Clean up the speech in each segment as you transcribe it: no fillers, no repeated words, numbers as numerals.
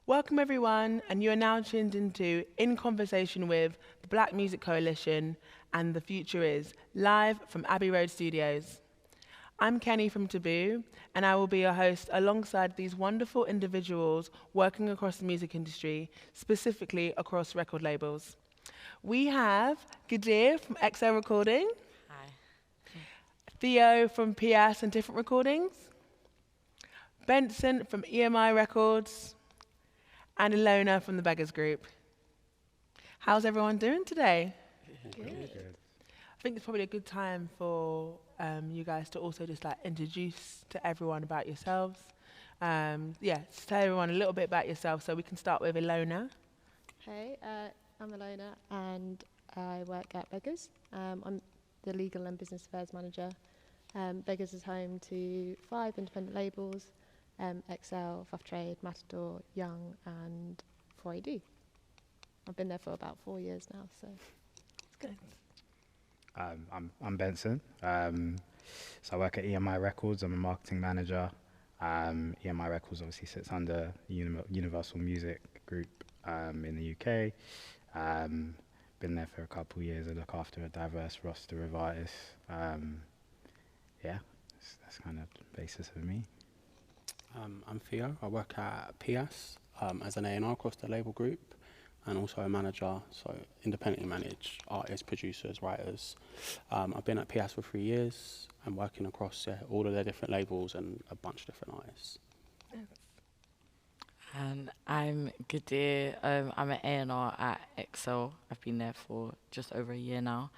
Welcome everyone, and you are now tuned into In Conversation with the Black Music Coalition and The Future Is, live from Abbey Road Studios. I'm Kenny from Taboo, and I will be your host alongside these wonderful individuals working across the music industry, specifically across record labels. We have Gadir from XL Recording, Hi. Theo from PIAS and Different Recordings, Benson from EMI Records, and Ilona from the Beggars group. How's everyone doing today? Good. I think it's probably a good time for you guys to also just introduce to everyone about yourselves. Just tell everyone a little bit about yourself. So we can start with Ilona. Hey, I'm Ilona and I work at Beggars. I'm the legal and business affairs manager. Beggars is home to 5 independent labels, XL, Fuff Trade, Matador, Young and 4AD. I've been there for about 4 years now, so it's good. I'm Benson. So I work at EMI Records. I'm a marketing manager. EMI Records obviously sits under Universal Music Group in the UK. Been there for a couple of years. I look after a diverse roster of artists. That's kind of the basis of me. I'm Theo. I work at PIAS as an A&R across the label group, and also a manager, so independently manage artists, producers, writers. I've been at PIAS for 3 years and working across all of their different labels and a bunch of different artists. And I'm Gadir. I'm an A&R at XL. I've been there for just over a year now.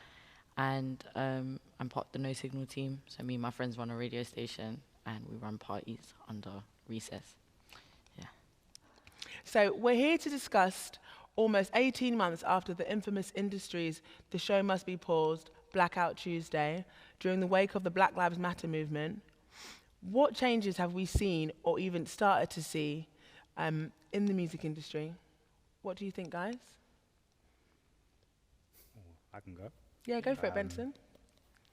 And I'm part of the No Signal team. So me and my friends run a radio station and we run parties under Recess. Yeah. So we're here to discuss, almost 18 months after the infamous Industries' The Show Must Be Paused, Blackout Tuesday, during the wake of the Black Lives Matter movement, what changes have we seen or even started to see in the music industry? What do you think, guys? I can go. Yeah, go for it, Benson.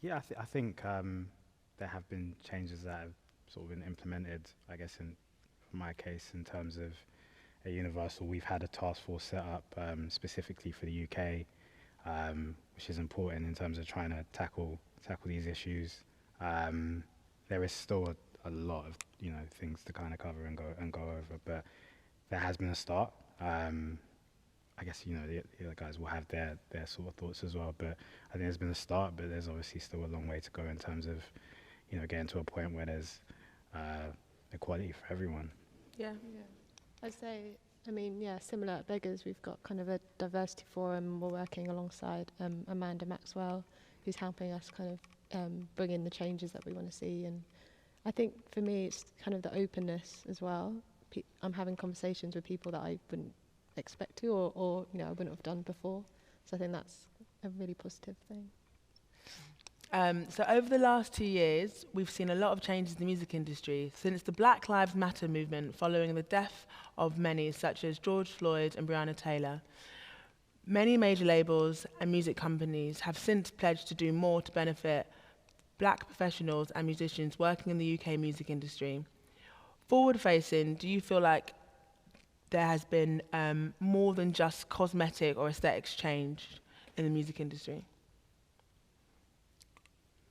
Yeah, I think there have been changes that have sort of been implemented, I guess, in my case, in terms of at Universal, we've had a task force set up specifically for the UK, which is important in terms of trying to tackle these issues. There is still a lot of things to kind of cover and go over, but there has been a start. I guess the other guys will have their sort of thoughts as well, but I think there's been a start, but there's obviously still a long way to go in terms of getting to a point where there's equality for everyone. Yeah. I'd say, similar at Beggars, we've got kind of a diversity forum. We're working alongside Amanda Maxwell, who's helping us kind of bring in the changes that we want to see. And I think for me, it's kind of the openness as well. I'm having conversations with people that I wouldn't expect to or I wouldn't have done before. So I think that's a really positive thing. So over the last 2 years, we've seen a lot of changes in the music industry since the Black Lives Matter movement following the death of many, such as George Floyd and Breonna Taylor. Many major labels and music companies have since pledged to do more to benefit black professionals and musicians working in the UK music industry. Forward-facing, do you feel like there has been more than just cosmetic or aesthetics change in the music industry?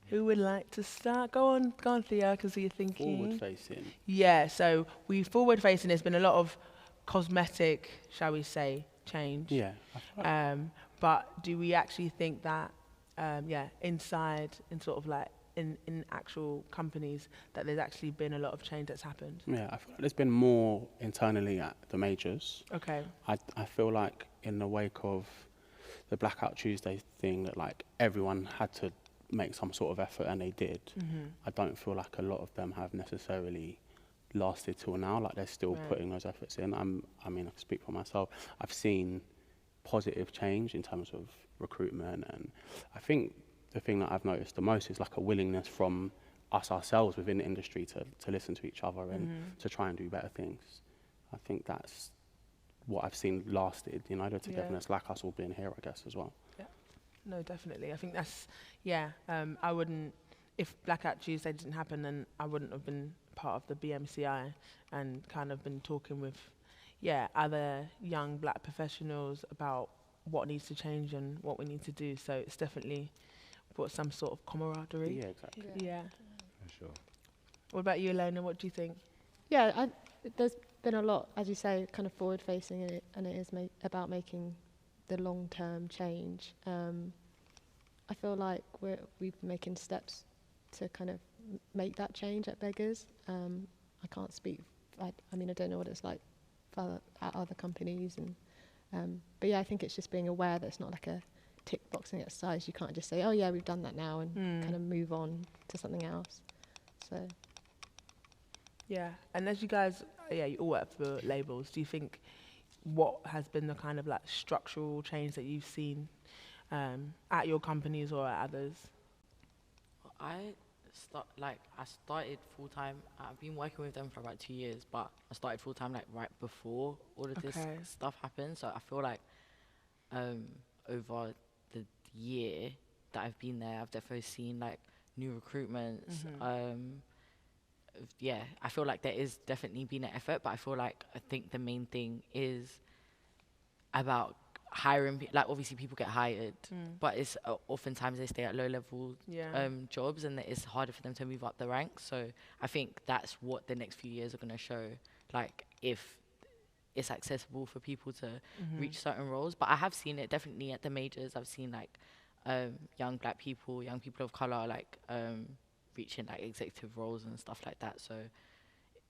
Who would like to start? Go on, Theo, I can see you thinking. Forward-facing. Yeah, so forward-facing, there's been a lot of cosmetic, shall we say, change. Yeah. But do we actually think that, inside and sort of in actual companies, that there's actually been a lot of change that's happened? Yeah, I feel like there's been more internally at the majors. Okay. I feel like in the wake of the Blackout Tuesday thing, that everyone had to make some sort of effort, and they did. Mm-hmm. I don't feel like a lot of them have necessarily lasted till now. They're still putting those efforts in. I can speak for myself. I've seen positive change in terms of recruitment, and I think the thing that I've noticed the most is a willingness from us ourselves within the industry to listen to each other and to try and do better things. I think that's what I've seen lasted, the togetherness, like us all being here, I guess, as well. Yeah. No, definitely. I think that's, I wouldn't, if Blackout Tuesday didn't happen, then I wouldn't have been part of the BMCI and kind of been talking with, other young black professionals about what needs to change and what we need to do. So it's definitely brought some sort of camaraderie. Yeah, exactly. Yeah. For sure. What about you, Elena? What do you think? Yeah, there's been a lot, as you say, kind of forward-facing in it, and it is about making the long-term change. I feel like we've been making steps to kind of make that change at Beggars. I can't speak. I mean, I don't know what it's like at other companies, but yeah, I think it's just being aware that it's not like a tick boxing exercise. You can't just say, oh yeah, we've done that now, and kind of move on to something else. So. Yeah, and as you guys, you all work for labels. Do you think what has been the kind of like structural change that you've seen at your companies or at others? I started full time. I've been working with them for about 2 years, but I started full time like right before all of this stuff happened. So I feel like over the year that I've been there, I've definitely seen like new recruitments. I feel like there is definitely been an effort, but I think the main thing is about hiring. Like obviously people get hired, but it's oftentimes they stay at low level jobs, and it's harder for them to move up the ranks. So I think that's what the next few years are going to show, like if it's accessible for people to reach certain roles. But I have seen it definitely at the majors. I've seen like young black people, young people of color, like reaching like executive roles and stuff like that. So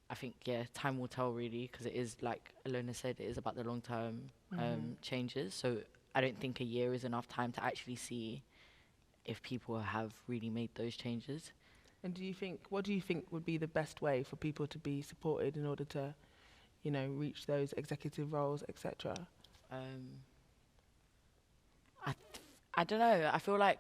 I think time will tell really, because it is like Alona said, it is about the long term changes. So I don't think a year is enough time to actually see if people have really made those changes. And what do you think would be the best way for people to be supported in order to, reach those executive roles, etc.? I don't know. I feel like,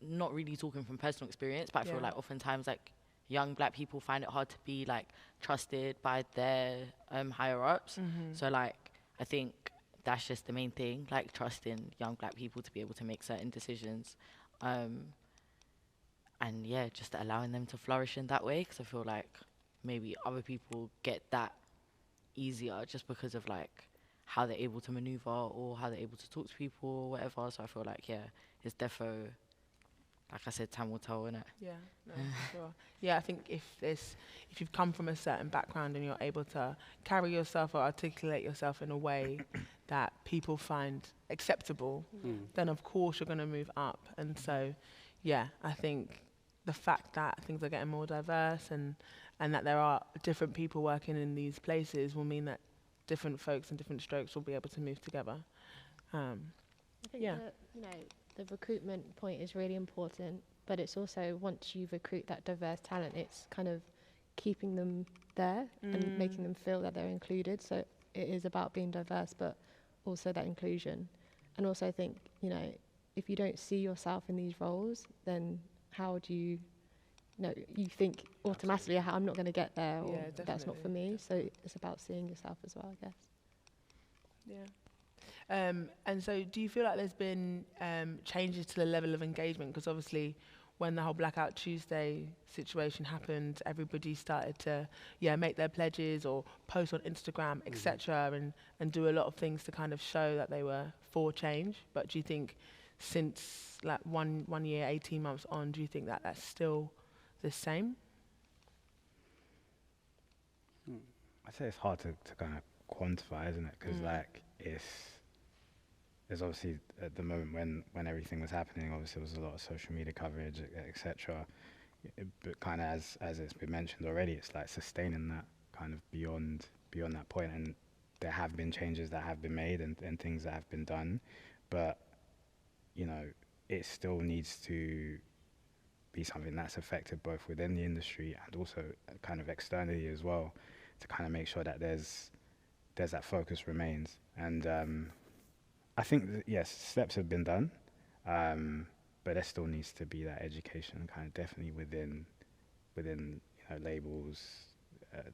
not really talking from personal experience, but I feel like oftentimes like young black people find it hard to be like trusted by their higher ups. So like I think that's just the main thing, like trusting young black people to be able to make certain decisions, and just allowing them to flourish in that way, because I feel like maybe other people get that easier just because of like how they're able to maneuver or how they're able to talk to people or whatever. So I feel like it's defo, like I said, time will tell, innit? Yeah, no, for sure. Yeah, I think if you've come from a certain background and you're able to carry yourself or articulate yourself in a way that people find acceptable, then of course you're going to move up. And so, I think the fact that things are getting more diverse and that there are different people working in these places will mean that different folks and different strokes will be able to move together. I think the recruitment point is really important, but it's also once you recruit that diverse talent, it's kind of keeping them there and making them feel that they're included. So it is about being diverse, but also that inclusion. And also I think, if you don't see yourself in these roles, then how do you think automatically, I'm not going to get there, or that's not for me. So it's about seeing yourself as well, I guess. Yeah. And so do you feel like there's been changes to the level of engagement? Because obviously when the whole Blackout Tuesday situation happened, everybody started to make their pledges or post on Instagram, etc., and do a lot of things to kind of show that they were for change. But do you think since like one year, 18 months on, do you think that that's still the same? I'd say it's hard to kind of quantify, isn't it? Because there's obviously at the moment when everything was happening, obviously there was a lot of social media coverage, etc. But kind of as it's been mentioned already, it's like sustaining that kind of beyond that point. And there have been changes that have been made and things that have been done, but it still needs to be something that's effective both within the industry and also kind of externally as well, to kind of make sure that there's that focus remains. And I think that, yes, steps have been done, but there still needs to be that education kind of definitely within labels,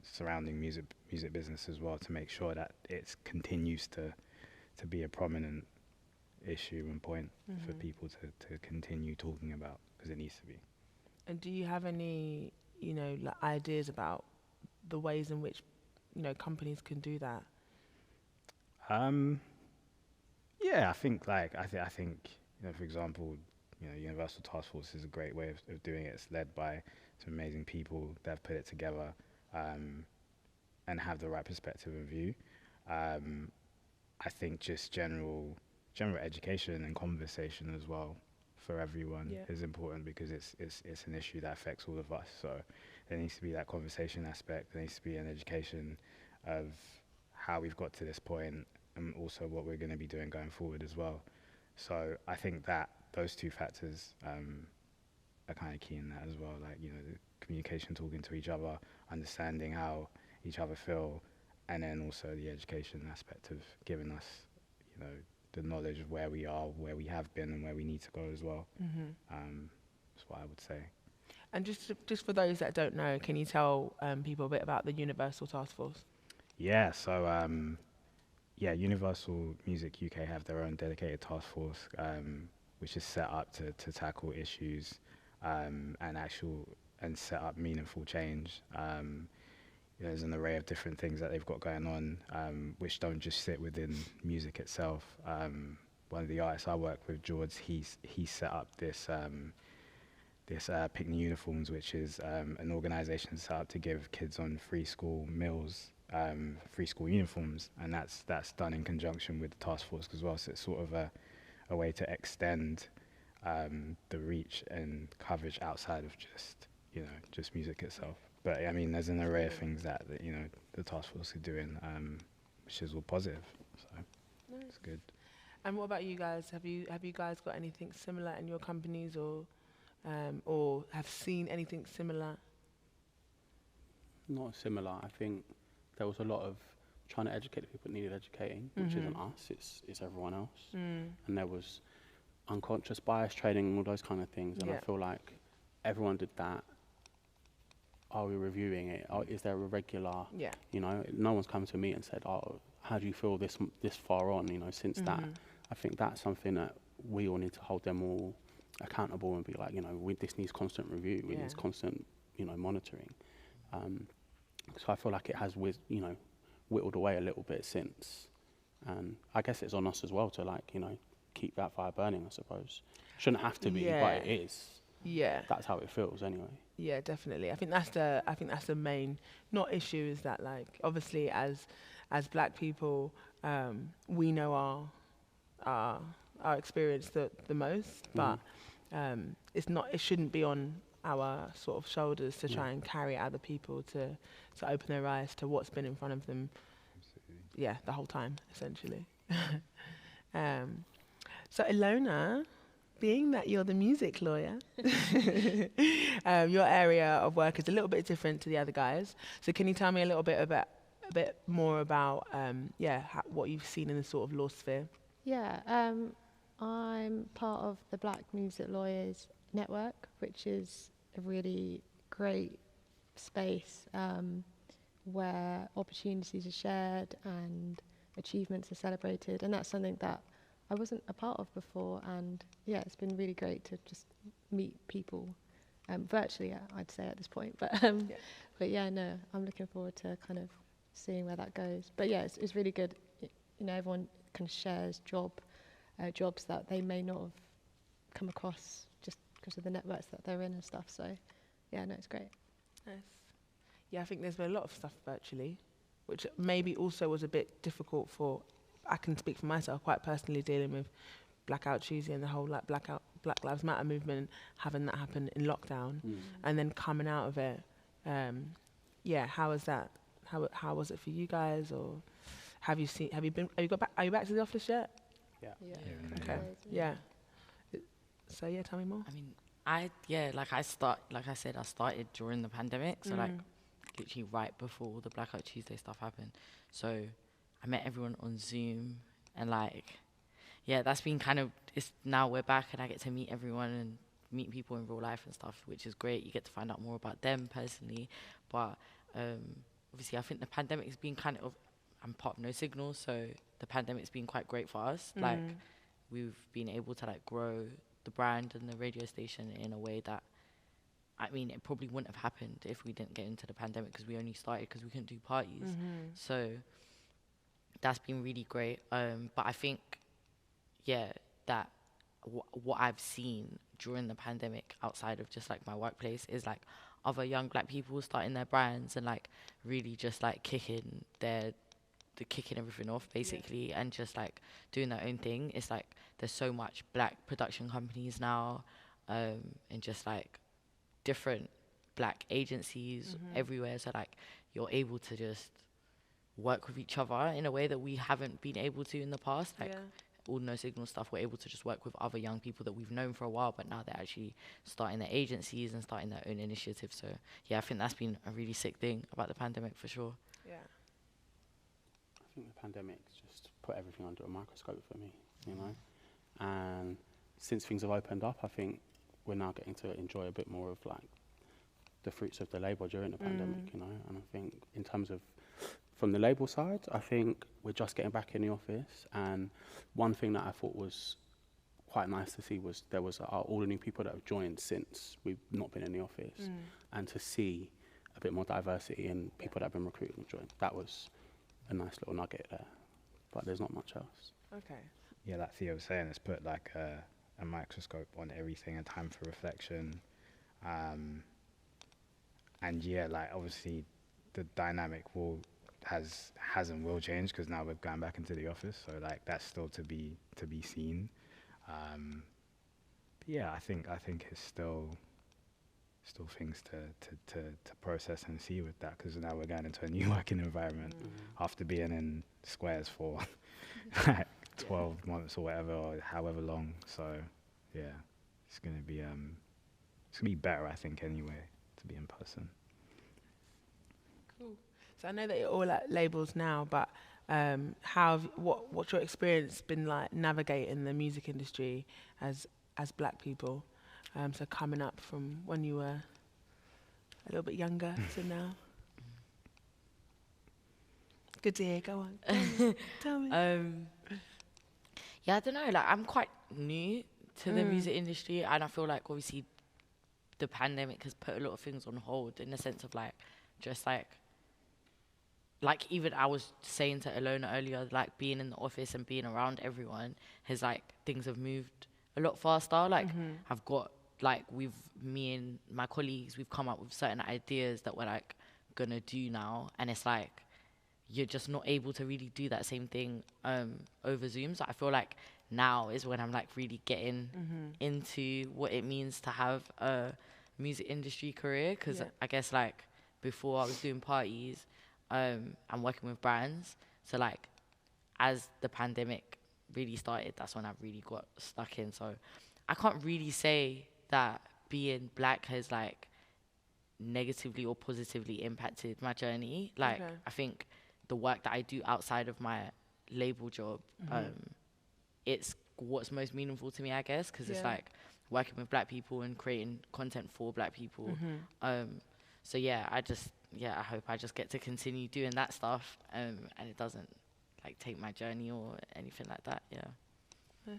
surrounding music business as well, to make sure that it continues to be a prominent issue and point for people to continue talking about, because it needs to be. And do you have any, ideas about the ways in which, companies can do that? Yeah, I think I think for example, Universal Task Force is a great way of doing it. It's led by some amazing people that have put it together, and have the right perspective and view. I think just general education and conversation as well for everyone is important, because it's an issue that affects all of us. So there needs to be that conversation aspect. There needs to be an education of how we've got to this point, and also what we're going to be doing going forward as well. So I think that those two factors are kind of key in that as well. Like, the communication, talking to each other, understanding how each other feel, and then also the education aspect of giving us, the knowledge of where we are, where we have been, and where we need to go as well. That's what I would say. And just for those that don't know, can you tell people a bit about the Universal Task Force? Yeah, so Universal Music UK have their own dedicated task force, which is set up to tackle issues and set up meaningful change. There's an array of different things that they've got going on, which don't just sit within music itself. One of the artists I work with, George, he set up this Pick New Uniforms, which is an organisation set up to give kids on free school meals free school uniforms, and that's done in conjunction with the task force as well. So it's sort of a way to extend the reach and coverage outside of just music itself. But I mean, there's an array of things that the task force are doing, which is all positive. So it's good. And what about you guys? Have you guys got anything similar in your companies, or have seen anything similar? Not similar. I think there was a lot of trying to educate the people that needed educating, which isn't us, it's everyone else. And there was unconscious bias training, all those kind of things. And I feel like everyone did that. Are we reviewing it? Is there a regular, no one's come to me and said, oh, how do you feel this far on, since that? I think that's something that we all need to hold them all accountable and be like, this needs constant review, it needs constant, monitoring. So I feel like it has, whittled away a little bit since. And I guess it's on us as well to keep that fire burning, I suppose. Shouldn't have to be, but it is. Yeah. That's how it feels anyway. Yeah, definitely. I think that's the main issue, is that obviously as black people, we know our experience the most, but it shouldn't be on our sort of shoulders to try and carry other people to open their eyes to what's been in front of them. Absolutely. Yeah, the whole time, essentially. So Ilona, being that you're the music lawyer, your area of work is a little bit different to the other guys. So can you tell me a bit more about what you've seen in the sort of law sphere? Yeah, I'm part of the Black Music Lawyers Network, which is a really great space where opportunities are shared and achievements are celebrated, and that's something that I wasn't a part of before. And it's been really great to just meet people virtually, I'd say at this point, but I'm looking forward to kind of seeing where that goes. But it's really good. Everyone kind of shares jobs that they may not have come across just because of the networks that they're in and stuff. So it's great. Nice. Yeah, I think there's been a lot of stuff virtually, which maybe also was a bit difficult for, I can speak for myself quite personally, dealing with Blackout Tuesday and the whole Black Lives Matter movement, having that happen in lockdown, and then coming out of it. How was that? How was it for you guys? Or are you back to the office yet? Yeah. Okay. Yeah. So tell me more. I mean, I started during the pandemic, so literally right before the Blackout Tuesday stuff happened. So I met everyone on Zoom, and that's been it's now we're back and I get to meet everyone and meet people in real life and stuff, which is great. You get to find out more about them personally, but obviously I think the pandemic has been I'm part of No Signal, so the pandemic's been quite great for us. We've been able to grow the brand and the radio station in a way that, I mean, it probably wouldn't have happened if we didn't get into the pandemic, because we only started because we couldn't do parties. So that's been really great. But I think, yeah, that what I've seen during the pandemic outside of just like my workplace is like other young black people starting their brands and like really just like kicking everything off basically, and just like doing their own thing. It's like there's so much black production companies now, and just like different black agencies everywhere. So like you're able to just work with each other in a way that we haven't been able to in the past. Like all No Signal stuff, we're able to just work with other young people that we've known for a while, but now they're actually starting their agencies and starting their own initiatives. So yeah, I think that's been a really sick thing about the pandemic for sure. Yeah. I think the pandemic's just put everything under a microscope for me, you know. And since things have opened up, I think we're now getting to enjoy a bit more of like the fruits of the labour during the pandemic, you know. And I think in terms of from the label side, I think we're just getting back in the office. And one thing that I thought was quite nice to see was there was all the new people that have joined since we've not been in the office, and to see a bit more diversity in people that have been recruited and joined. That was a nice little nugget there, but there's not much else. Okay. Yeah, like Theo was saying, it's put like a microscope on everything, a time for reflection. And yeah, like obviously the dynamic has and will change, because now we're going back into the office, so like that's still to be seen. But yeah, I think it's still things to process and see with that, because now we're going into a new working environment after being in squares for like 12 months or whatever, or however long. So yeah, it's gonna be better, I think, anyway, to be in person. Cool. So I know that you're all at labels now, but what's your experience been like navigating the music industry as black people? So coming up from when you were a little bit younger to now. Good to hear. Go on. Tell me. Yeah, I don't know. Like I'm quite new to the music industry, and I feel like obviously the pandemic has put a lot of things on hold in the sense of like just like even I was saying to Alona earlier, like being in the office and being around everyone has like things have moved a lot faster. Like I've got like me and my colleagues, we've come up with certain ideas that we're like gonna do now, and it's like you're just not able to really do that same thing over Zoom. So I feel like now is when I'm like really getting into what it means to have a music industry career, because I guess like before I was doing parties and working with brands. So like as the pandemic really started, that's when I really got stuck in. So I can't really say that being black has like negatively or positively impacted my journey. Like I think the work that I do outside of my label job, it's what's most meaningful to me, I guess, because it's like working with black people and creating content for black people. So yeah, I hope I just get to continue doing that stuff, and it doesn't like take my journey or anything like that. Yeah. Nice.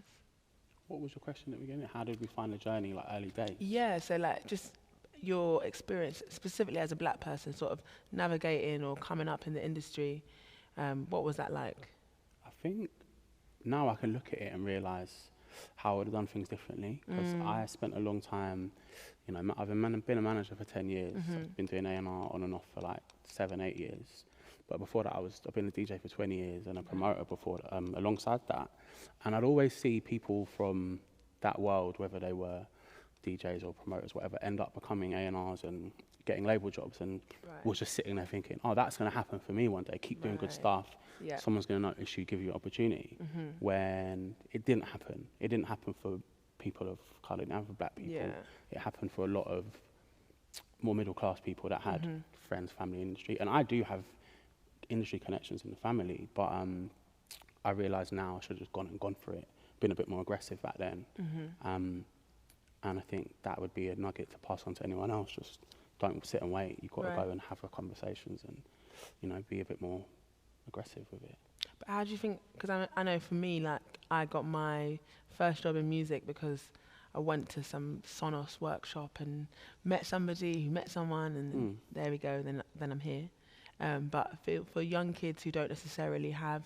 What was your question at the beginning? How did we find the journey, like early days? Yeah, so like just your experience specifically as a black person, sort of navigating or coming up in the industry. What was that like? I think now I can look at it and realise how I would have done things differently, because I spent a long time, you know, I've been a manager for 10 years. I've been doing A&R on and off for like 7-8 years. But before that, I've been a DJ for 20 years and a promoter before, alongside that. And I'd always see people from that world, whether they were DJs or promoters, whatever, end up becoming A&Rs and getting label jobs, and was just sitting there thinking, oh, that's going to happen for me one day. Keep doing good stuff. Yeah. Someone's going to notice you, give you an opportunity. When it didn't happen. It didn't happen for people of colour and for black people. Yeah. It happened for a lot of more middle class people that had friends, family, industry. And I do have industry connections in the family, but I realise now I should have just gone for it, been a bit more aggressive back then. And I think that would be a nugget to pass on to anyone else. Just don't sit and wait. You've got to go and have the conversations and, you know, be a bit more aggressive with it. But how do you think, because I know for me, like, I got my first job in music because I went to some Sonos workshop and met somebody who met someone, and there we go, then I'm here. But for young kids who don't necessarily have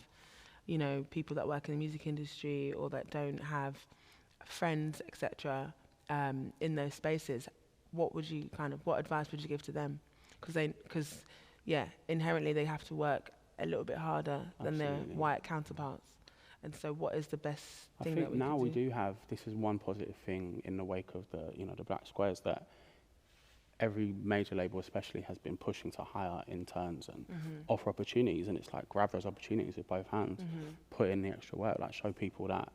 you know, people that work in the music industry or that don't have friends, etc., in those spaces, what advice would you give to them? Because inherently they have to work a little bit harder than their Absolutely. white counterparts. And so what is the best I thing think that we now can we do? do have, this is one positive thing in the wake of the Black Squares, that every major label especially has been pushing to hire interns and offer opportunities, and it's like, grab those opportunities with both hands, put in the extra work, like show people that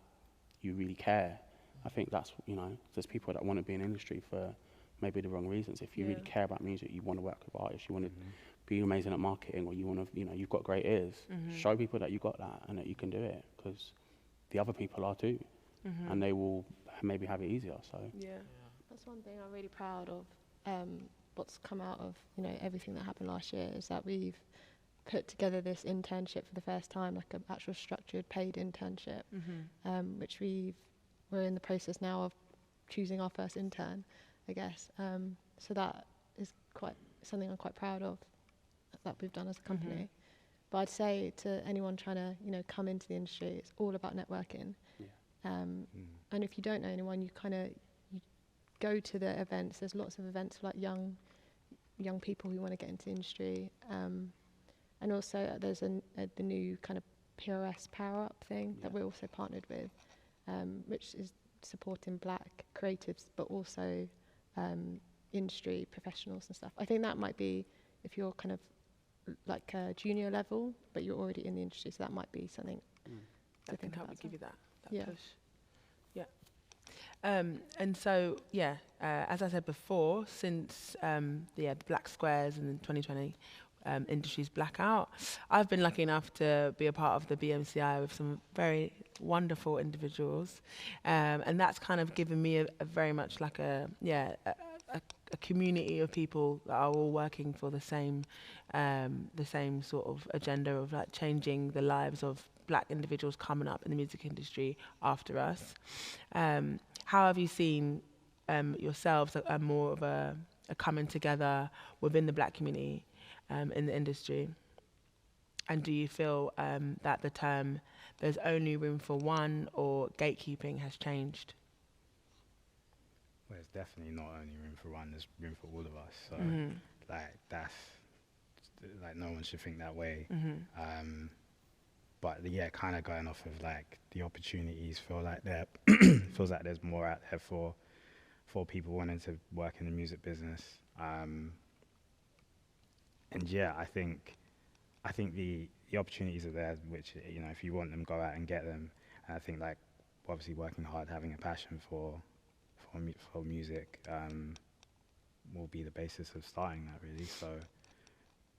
you really care. I think that's, there's people that want to be in industry for maybe the wrong reasons. If you really care about music, you want to work with artists, you want to be amazing at marketing, or you want to, you've got great ears, show people that you got that and that you can do it, because the other people are too, and they will maybe have it easier. So that's one thing I'm really proud of. What's come out of everything that happened last year is that we've put together this internship for the first time, like an actual structured paid internship, which we're in the process now of choosing our first intern, I guess. So that is quite something I'm quite proud of that we've done as a company. But I'd say to anyone trying to come into the industry, it's all about networking. And if you don't know anyone, you go to the events. There's lots of events for like young people who want to get into the industry. And also there's the new kind of PIAS Power Up thing that we're also partnered with, which is supporting Black creatives, but also industry professionals and stuff. I think that might be, if you're kind of like a junior level, but you're already in the industry, so that might be something to think about. Help give you that push. And so, as I said before, since the Black Squares and the 2020 Industries Blackout, I've been lucky enough to be a part of the BMCI with some very wonderful individuals, and that's kind of given me a very much like a community of people that are all working for the same sort of agenda of like changing the lives of Black individuals coming up in the music industry after us. How have you seen yourselves a more of a coming together within the Black community in the industry? And do you feel that the term "there's only room for one" or gatekeeping has changed? Well, it's definitely not only room for one, there's room for all of us. So, that's, like, no one should think that way. But kind of going off of like the opportunities, feels like there's more out there for people wanting to work in the music business. And I think the opportunities are there, which if you want them, go out and get them. And I think like obviously working hard, having a passion for music will be the basis of starting that, really. So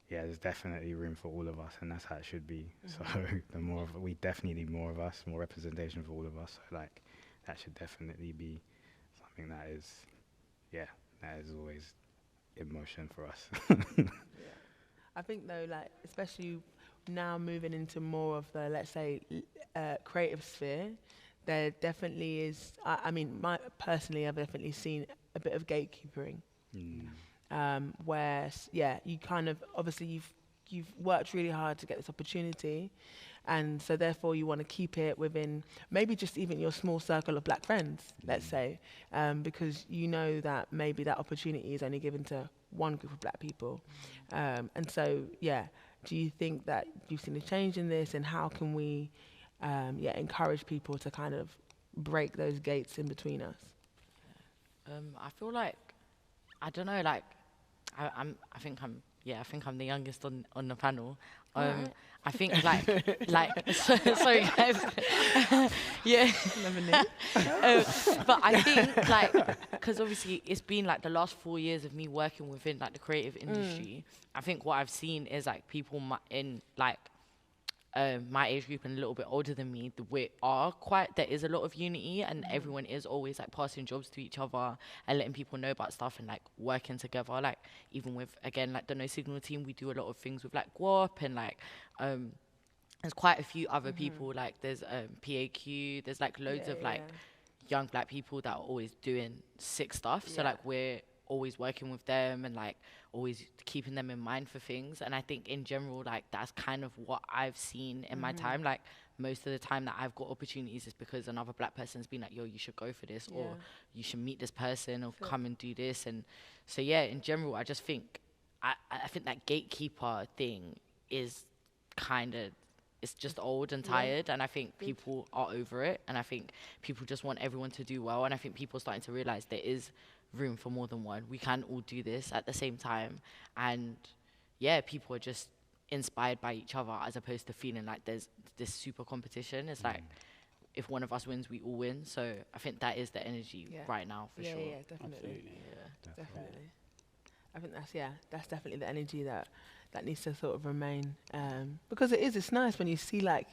there's definitely room for all of us, and that's how it should be. So we definitely need more of us, more representation for all of us. So like that should definitely be something that is always in motion for us. I think though, like especially now moving into more of the, let's say, creative sphere, there definitely is. Personally, I've definitely seen a bit of gatekeeping. Where you kind of obviously you've worked really hard to get this opportunity, and so therefore you want to keep it within maybe just even your small circle of Black friends, let's say, because you know that maybe that opportunity is only given to one group of Black people, and so do you think that you've seen a change in this, and how can we encourage people to kind of break those gates in between us? I feel like, I don't know, like I think I'm the youngest on the panel. I think like sorry guys. Never knew. But I think like, because obviously it's been like the last 4 years of me working within like the creative industry. I think what I've seen is like people in like my age group and a little bit older than me, there is a lot of unity, and everyone is always like passing jobs to each other and letting people know about stuff and like working together. Like even with, again, like the No Signal team, we do a lot of things with like GWAP, and like there's quite a few other people, like there's PAQ, there's like loads of like young Black people that are always doing sick stuff. So like we're always working with them and like always keeping them in mind for things. And I think in general, like that's kind of what I've seen in my time. Like most of the time that I've got opportunities is because another black person's been like, yo, you should go for this, or you should meet this person, or come and do this. And so, yeah, in general, I just think, I think that gatekeeper thing is kind of, it's just old and tired, and I think people are over it, and I think people just want everyone to do well, and I think people are starting to realize there is room for more than one. We can all do this at the same time, and yeah, people are just inspired by each other as opposed to feeling like there's this super competition. It's like, if one of us wins, we all win. So I think that is the energy right now, for sure. Yeah, definitely. Absolutely. Yeah, definitely. I think that's definitely the energy that needs to sort of remain, because it's nice when you see like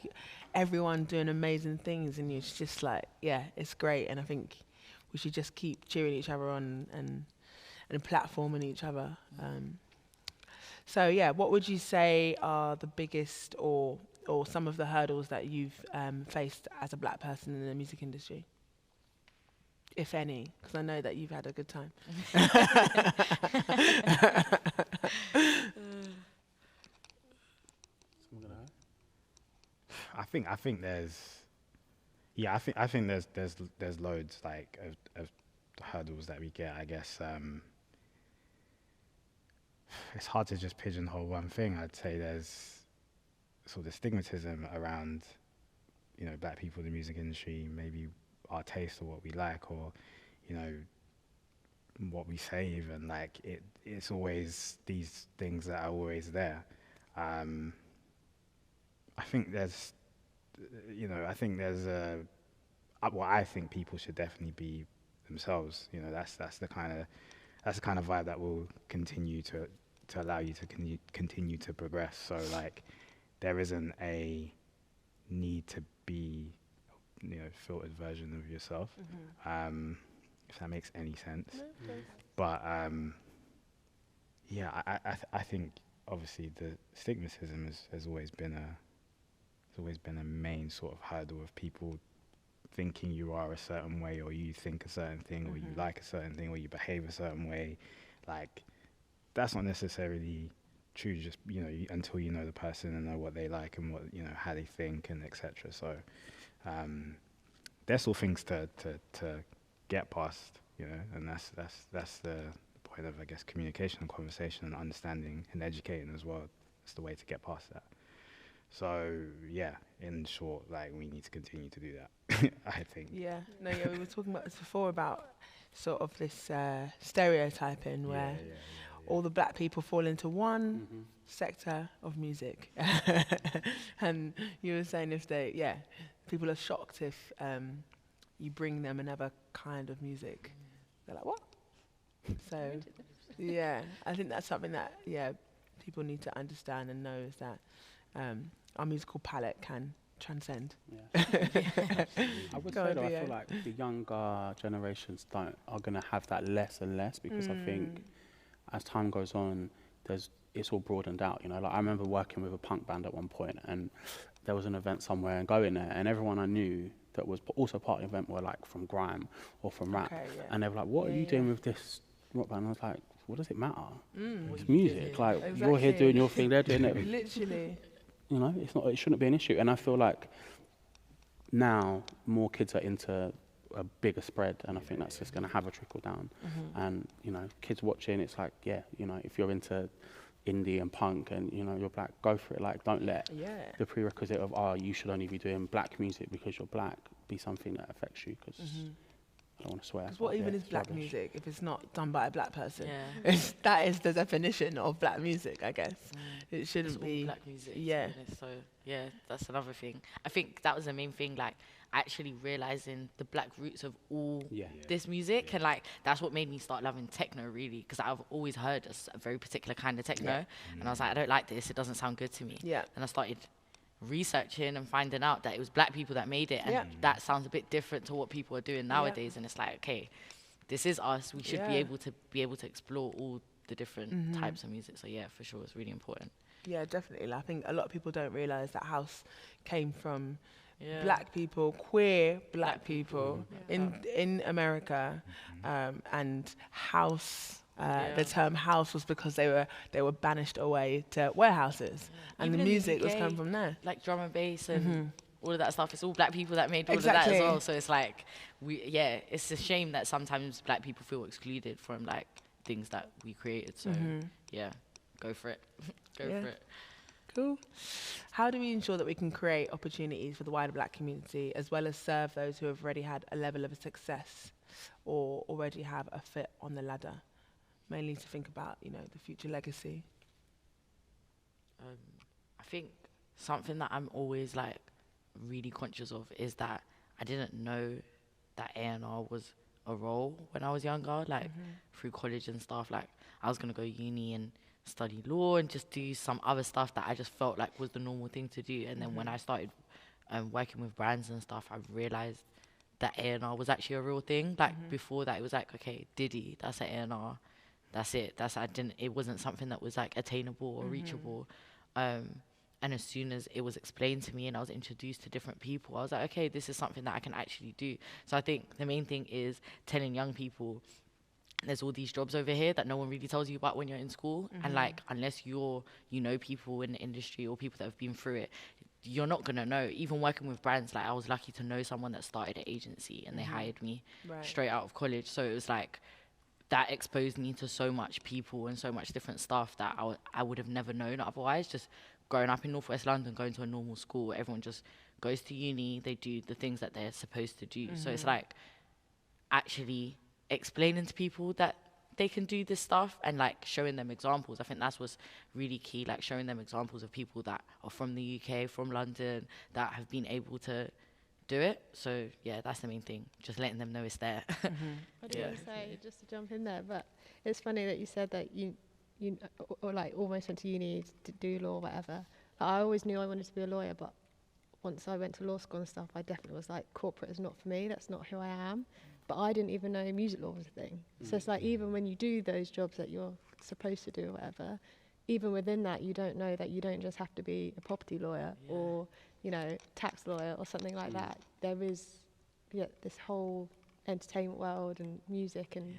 everyone doing amazing things, and it's just like, it's great. And I think we should just keep cheering each other on and platforming each other. So yeah, what would you say are the biggest or some of the hurdles that you've faced as a black person in the music industry, if any? Because I know that you've had a good time. I think there's there's loads like of hurdles that we get. I guess it's hard to just pigeonhole one thing. I'd say there's sort of stigmatism around, you know, black people in the music industry, maybe our taste or what we like, or, you know, what we say even. Like it's always these things that are always there. I think there's, you know, I think people should definitely be themselves. You know, that's the kind of vibe that will continue to allow you to continue to progress. So like, there isn't a need to be, you know, filtered version of yourself. If that makes any sense. No, but I think obviously the stigmatism has always been a main sort of hurdle of people thinking you are a certain way, or you think a certain thing, or you like a certain thing, or you behave a certain way. Like, that's not necessarily true, just, you know, until you know the person and know what they like and what, you know, how they think and etc. So there's all things to get past, you know, and that's the point of, I guess, communication and conversation and understanding and educating as well. It's the way to get past that. So yeah, in short, like, we need to continue to do that. I think. Yeah, no, yeah, we were talking about this before, about sort of this stereotyping where all the black people fall into one sector of music. And you were saying people are shocked if you bring them another kind of music. They're like, what? So, yeah, I think that's something that, people need to understand and know, is that our musical palette can transcend. Yeah. I would say though, I feel like the younger generations are going to have that less and less, because I think as time goes on, it's all broadened out, you know. Like, I remember working with a punk band at one point, and there was an event somewhere, and going there, and everyone I knew that was also part of the event were like from grime or from rap, and they were like, what are you doing with this rock band? And I was like, what does it matter? It's music. Like, you're here doing your thing, they're doing it. Literally. You know, it shouldn't be an issue. And I feel like now more kids are into a bigger spread, and I think that's just going to have a trickle down. And, you know, kids watching, it's like, you know, if you're into indie and punk and, you know, you're black, go for it. Like, don't let the prerequisite of, you should only be doing black music because you're black be something that affects you, because I don't want to swear. Because what even is black music if it's not done by a black person? Yeah. That is the definition of black music, I guess. It shouldn't be black music. Yeah. So yeah, that's another thing. I think that was the main thing, like actually realizing the black roots of all this music, and like that's what made me start loving techno, really, because I've always heard a very particular kind of techno, and I was like, I don't like this. It doesn't sound good to me. Yeah. And I started researching and finding out that it was black people that made it, and that sounds a bit different to what people are doing nowadays. And it's like, okay, this is us. We should be able to explore all the different types of music. So yeah, for sure, it's really important. Yeah, definitely. I think a lot of people don't realize that house came from black people, queer black people in America, and house. The term house was because they were banished away to warehouses, and Even the in the music was UK, coming from there. Like drum and bass and all of that stuff. It's all black people that made all Exactly. of that as well. So it's like, it's a shame that sometimes black people feel excluded from like things that we created. So yeah, go for it. Go Yeah. for it. Cool. How do we ensure that we can create opportunities for the wider black community as well as serve those who have already had a level of success or already have a foot on the ladder? Mainly to think about, you know, the future legacy. I think something that I'm always like really conscious of is that I didn't know that A&R was a role when I was younger, like through college and stuff. Like I was gonna go uni and study law and just do some other stuff that I just felt like was the normal thing to do. And then when I started working with brands and stuff, I realized that A&R was actually a real thing. Like before that, it was like, okay, Diddy, that's an A&R. That's it. It wasn't something that was like attainable or reachable. And as soon as it was explained to me and I was introduced to different people, I was like, okay, this is something that I can actually do. So I think the main thing is telling young people there's all these jobs over here that no one really tells you about when you're in school. And like, unless you know people in the industry or people that have been through it, you're not gonna know. Even working with brands, like I was lucky to know someone that started an agency and they hired me straight out of college. So it was like, that exposed me to so much people and so much different stuff that I would have never known otherwise. Just growing up in Northwest London, going to a normal school, everyone just goes to uni, they do the things that they're supposed to do. So it's like actually explaining to people that they can do this stuff and like showing them examples. I think that's what's really key, like showing them examples of people that are from the UK, from London, that have been able to do it. So yeah, that's the main thing, just letting them know it's there. I do want to say, just to jump in there, but it's funny that you said that you or like almost went to uni to do law or whatever. Like, I always knew I wanted to be a lawyer, but once I went to law school and stuff, I definitely was like, corporate is not for me, that's not who I am. But I didn't even know music law was a thing. So it's like, even when you do those jobs that you're supposed to do or whatever, even within that, you don't know that you don't just have to be a property lawyer or, you know, tax lawyer or something like that. There is, this whole entertainment world and music, and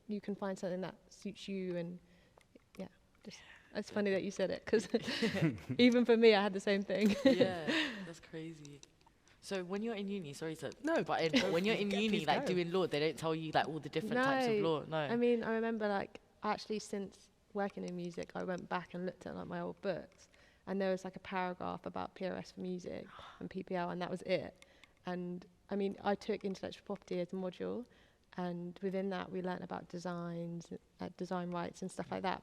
you can find something that suits you. And it's funny that you said it, because even for me, I had the same thing. Yeah, that's crazy. So when you're in uni, sorry to but when you're in uni, like doing law, they don't tell you like all the different types of law. No, I mean, I remember like actually since working in music, I went back and looked at like my old books, and there was like a paragraph about PRS for music and PPL, and that was it. And I mean, I took intellectual property as a module, and within that we learnt about designs, design rights and stuff like that.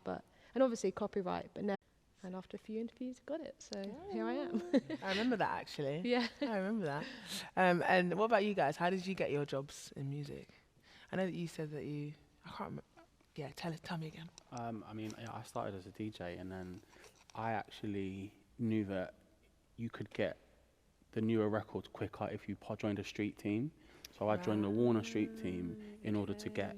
And obviously copyright, but no. And after a few interviews, I got it. So here I am. I remember that actually. Yeah. I remember that. And what about you guys? How did you get your jobs in music? I know that you said that I can't remember. Yeah, tell me again. I mean, I started as a DJ, and then I actually knew that you could get the newer records quicker if you joined a street team. So I joined the Warner Street team in order to get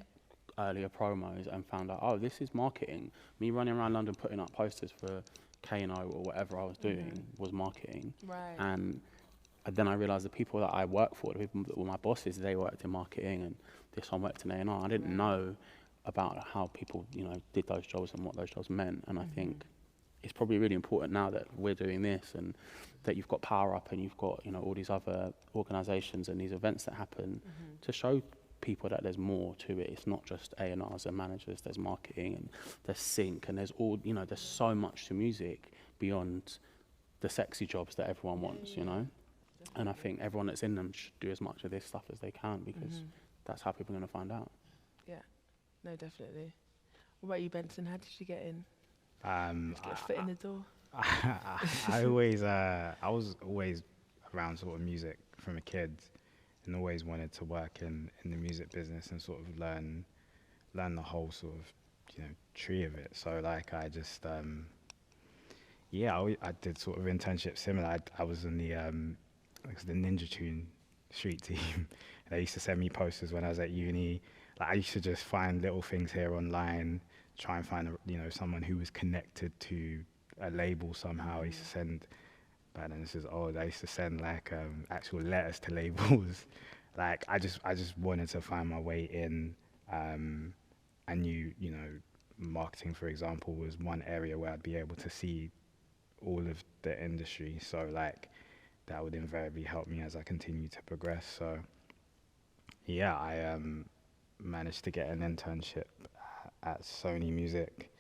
earlier promos, and found out, oh, this is marketing. Me running around London putting up posters for K&O or whatever I was doing was marketing. Right. And then I realised the people that I worked for, the people that were my bosses, they worked in marketing, and this one worked in A&R. I didn't know about how people, did those jobs and what those jobs meant. And I think it's probably really important now that we're doing this, and that you've got Power Up and you've got, all these other organisations and these events that happen to show people that there's more to it. It's not just A&Rs and managers, there's marketing and there's sync, and there's all, there's so much to music beyond the sexy jobs that everyone wants, And I think everyone that's in them should do as much of this stuff as they can, because that's how people are going to find out. Yeah, no, definitely. What about you, Benson? How did you get in? Just get a foot in the door. I was always around sort of music from a kid, and always wanted to work in the music business and sort of learn the whole sort of tree of it. So like I just I did sort of internships similar. I was in the Ninja Tune street team, and they used to send me posters when I was at uni. Like I used to just find little things here online, try and find someone who was connected to a label somehow. I used to send. And this is old. I used to send like actual letters to labels. Like I just wanted to find my way in. I knew marketing, for example, was one area where I'd be able to see all of the industry. So like that would invariably help me as I continue to progress. So yeah, I managed to get an internship at Sony Music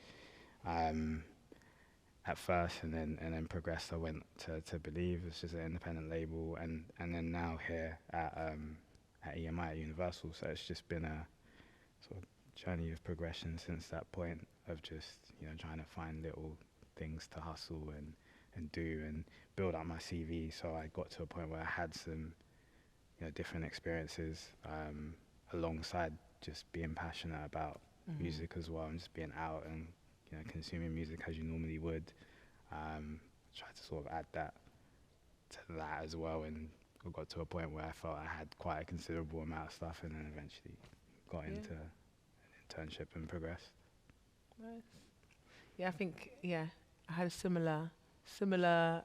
at first, and then progressed. I went to Believe, which is an independent label, and then now here at EMI at Universal. So it's just been a sort of journey of progression since that point, of just, you know, trying to find little things to hustle and do and build up my CV. So I got to a point where I had some, you know, different experiences alongside just being passionate about music as well, and just being out and, you know, consuming music as you normally would. Try to sort of add that to that as well, and I got to a point where I felt I had quite a considerable amount of stuff, and then eventually got into an internship and progressed. Nice. Yeah, I think, I had a similar,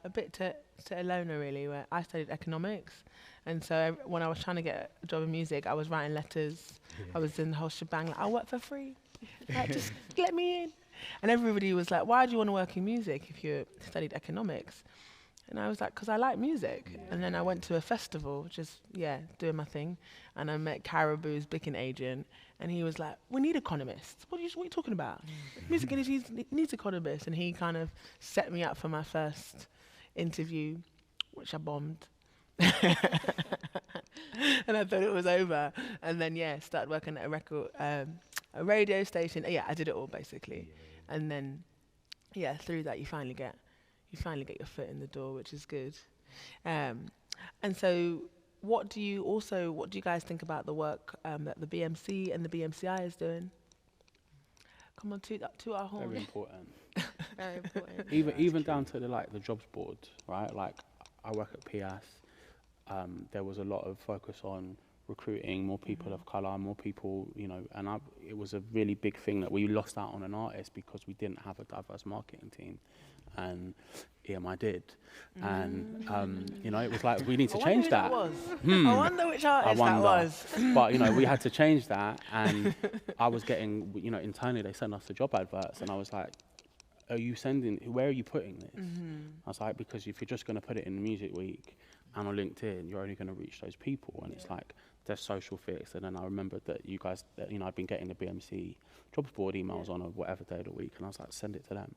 a bit to Ilona really, where I studied economics. And so when I was trying to get a job in music, I was writing letters. I was in the whole shebang, like, I'll work for free. Like, just let me in. And everybody was like, why do you want to work in music if you studied economics? And I was like, because I like music. And then I went to a festival, just, doing my thing. And I met Caribou's booking agent. And he was like, we need economists. What are you talking about? Music industry needs economists. And he kind of set me up for my first interview, which I bombed. And I thought it was over. And then, started working at a radio station. Yeah, I did it all, basically. And then, through that, you finally get your foot in the door, which is good. And so what do you guys think about the work that the BMC and the BMCI is doing? Come on, to our horn. Very important. Very important. Even down to the jobs board, right? Like, I work at PIAS. There was a lot of focus on recruiting more people of colour, more people, you know, and it was a really big thing that we lost out on an artist because we didn't have a diverse marketing team, and EMI did, and you know, it was like, we need to change that. I wonder which artist that was. But you know, we had to change that, and I was getting, you know, internally they sent us the job adverts, and I was like, where are you putting this? I was like, because if you're just going to put it in Music Week and on LinkedIn, you're only going to reach those people, and it's like, there's social fits. And then I remembered that you guys, you know, I'd been getting the BMC jobs board emails on a whatever day of the week, and I was like, send it to them,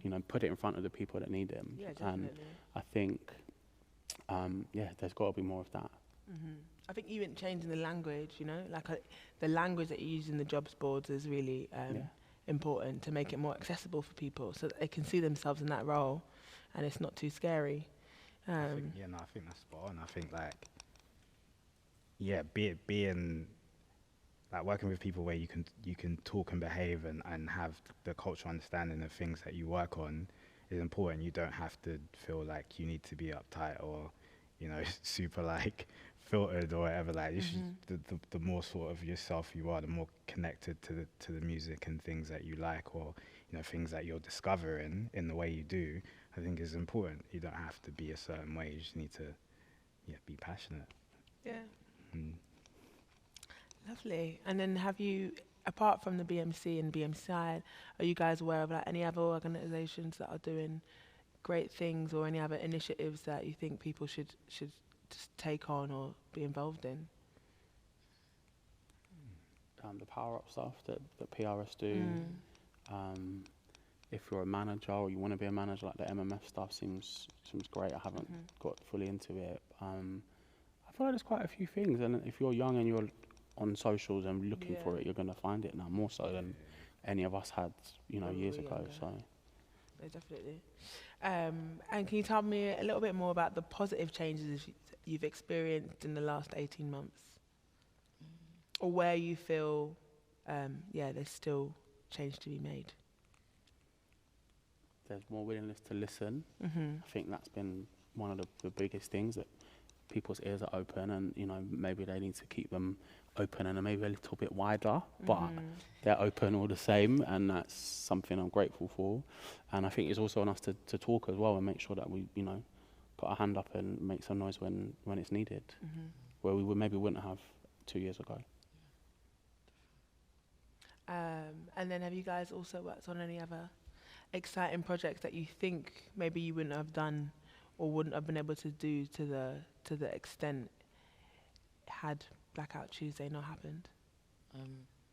you know, put it in front of the people that need them. And I think, there's got to be more of that. I think even changing the language, you know, like the language that you use in the jobs boards is really important to make it more accessible for people, so that they can see themselves in that role, and it's not too scary. I think that's spot on. I think being like working with people where you can talk and behave and have the cultural understanding of things that you work on is important. You don't have to feel like you need to be uptight or, you know, super like filtered or whatever. Like, you should, the more sort of yourself you are, the more connected to the music and things that you like, or, you know, things that you're discovering in the way you do, I think is important. You don't have to be a certain way. You just need to be passionate. Lovely. And then have you, apart from the BMC and BMCI, are you guys aware of like any other organisations that are doing great things, or any other initiatives that you think people should just take on or be involved in? The power up stuff that PRS do. If you're a manager or you want to be a manager, like the MMF stuff seems great. I haven't got fully into it. I feel like there's quite a few things, and if you're young and you're on socials and looking for it, you're going to find it now more so than any of us had, you know, years ago. So, yeah, definitely. And can you tell me a little bit more about the positive changes you've experienced in the last 18 months, or where you feel, there's still change to be made? There's more willingness to listen. I think that's been one of the biggest things, that people's ears are open, and, you know, maybe they need to keep them open and maybe a little bit wider, but they're open all the same, and that's something I'm grateful for. And I think it's also on us to talk as well and make sure that we, you know, put our hand up and make some noise when it's needed, where we maybe wouldn't have 2 years ago. And then have you guys also worked on any other exciting projects that you think maybe you wouldn't have done or wouldn't have been able to do to the extent had Blackout Tuesday not happened?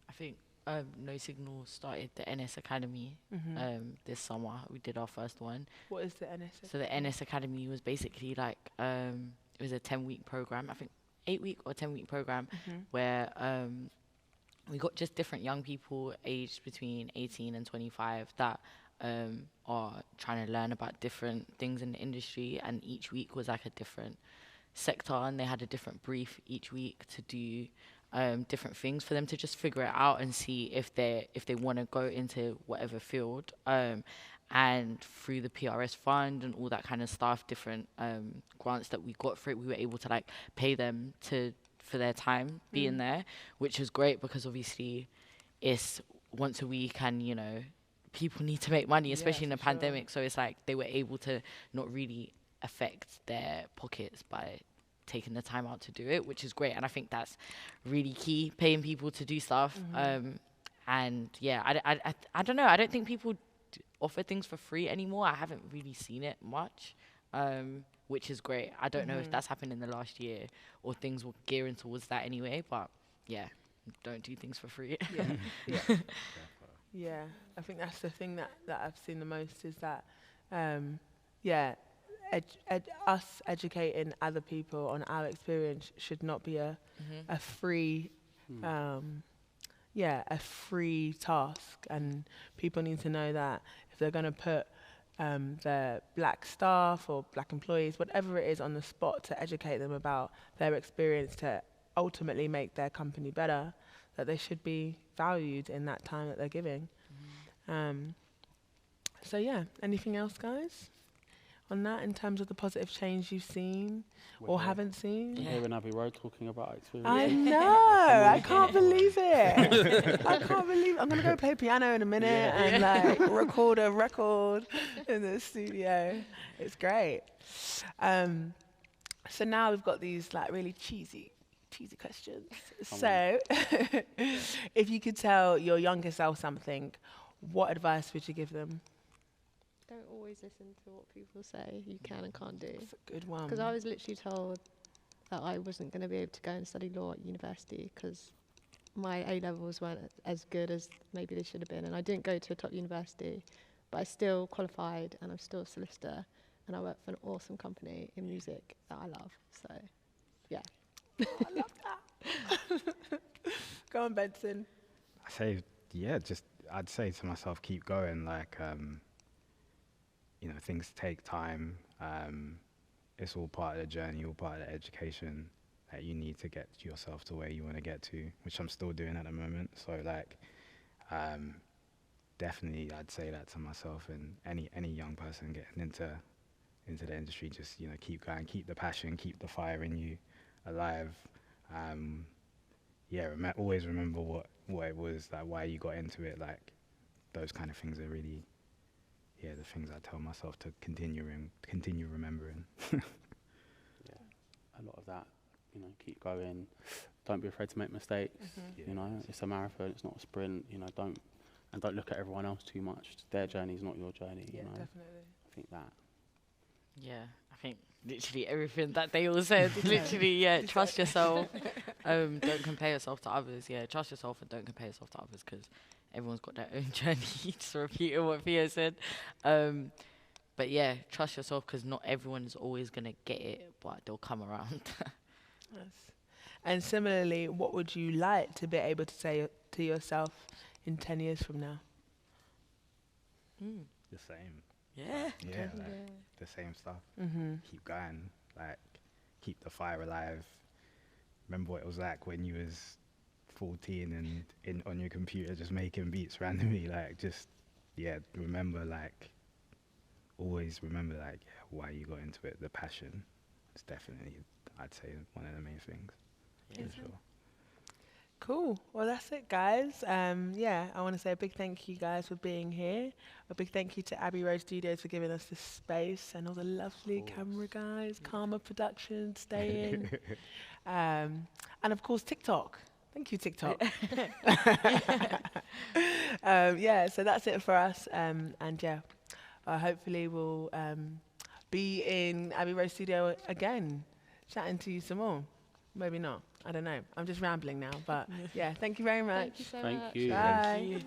I think No Signal started the NS Academy this summer. We did our first one. What is the NS? So the NS Academy was basically like, it was a 10-week program, I think 8-week or 10-week program, where we got just different young people aged between 18 and 25 that are trying to learn about different things in the industry, and each week was like a different sector, and they had a different brief each week to do different things for them to just figure it out and see if they want to go into whatever field. And through the PRS fund and all that kind of stuff, different grants that we got for it, we were able to like pay them for their time being there, which was great because obviously it's once a week, and you know, people need to make money, especially in a pandemic. So it's like they were able to not really affect their pockets by taking the time out to do it, which is great. And I think that's really key, paying people to do stuff. And yeah, I don't know. I don't think people offer things for free anymore. I haven't really seen it much, which is great. I don't know if that's happened in the last year or things were gearing towards that anyway, but yeah, don't do things for free. Yeah, I think that's the thing that I've seen the most is that, us educating other people on our experience should not be a free, a free task. And people need to know that if they're going to put their black staff or black employees, whatever it is, on the spot to educate them about their experience to ultimately make their company better, that they should be valued in that time that they're giving. So yeah, anything else, guys, on that in terms of the positive change you've seen or haven't seen? Here in Abbey Road talking about experience. I know, I can't believe it. I can't believe I'm going to go play piano in a minute and like record a record in the studio. It's great. So now we've got these like really cheesy questions. So if you could tell your younger self something, what advice would you give them? Don't always listen to what people say you can and can't do. That's a good one. Because I was literally told that I wasn't going to be able to go and study law at university because my A-levels weren't as good as maybe they should have been. And I didn't go to a top university, but I still qualified and I'm still a solicitor. And I work for an awesome company in music that I love. So, yeah. I love that. Go on, Benson. I'd say to myself, keep going. Like, you know, things take time. It's all part of the journey, all part of the education that you need to get yourself to where you want to get to, which I'm still doing at the moment. So, like, definitely, I'd say that to myself and any young person getting into the industry. Just, you know, keep going, keep the passion, keep the fire in you alive. Always remember what it was, like why you got into it. Like those kind of things are really, the things I tell myself to continue remembering. A lot of that, you know, keep going. Don't be afraid to make mistakes. You know, it's a marathon, it's not a sprint. You know, don't look at everyone else too much. Their journey is not your journey. You know, definitely. I think that. Yeah, I think literally everything that they all said. Literally, trust yourself. Don't compare yourself to others. Yeah, trust yourself and don't compare yourself to others because everyone's got their own journey. Just repeating what Thea said. But yeah, trust yourself because not everyone is always going to get it, but they'll come around. Yes. And similarly, what would you like to be able to say to yourself in 10 years from now? The same. Yeah. The same stuff. Keep going, like keep the fire alive. Remember what it was like when you was 14 and on your computer just making beats randomly. Like just remember, like always remember, like why you got into it. The passion. It's definitely, I'd say, one of the main things. Yeah. For sure. Cool. Well, that's it, guys. I want to say a big thank you, guys, for being here. A big thank you to Abbey Road Studios for giving us this space and all the lovely camera guys, Karma Productions, staying. And, of course, TikTok. Thank you, TikTok. So that's it for us. Hopefully we'll be in Abbey Road Studio again, chatting to you some more. Maybe not. I don't know. I'm just rambling now. But yeah, thank you very much. Thank you so Thank much. you. Bye. Thank you.